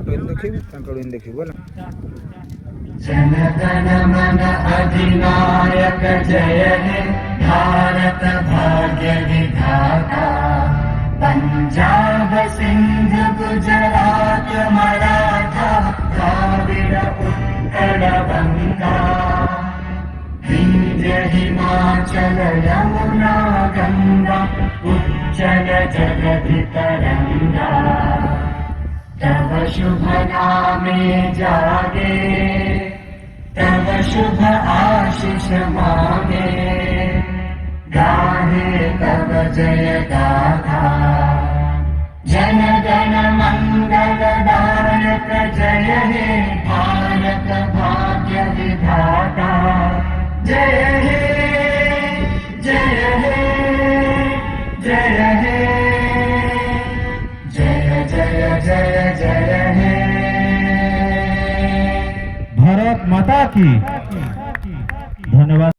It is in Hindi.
देखी बोला। जन गण मन अधिनायक जय हे भारत भाग्य विधाता। पंजाब सिंध गुजरात मराठा द्राविड़ उत्कल बंगा। विंध्य हिमाचल यमुना गंगा उच्चल जगति तरंगा। तव शुभ नामे जागे तव शुभ आशीष मांगे। गाहे तव जय गाथा जन गण मंगल दायक जय हे भारत भाग्य विधाता। जय हे जय हे जय हे जय जय जय जय हे। भारत माता की। धन्यवाद।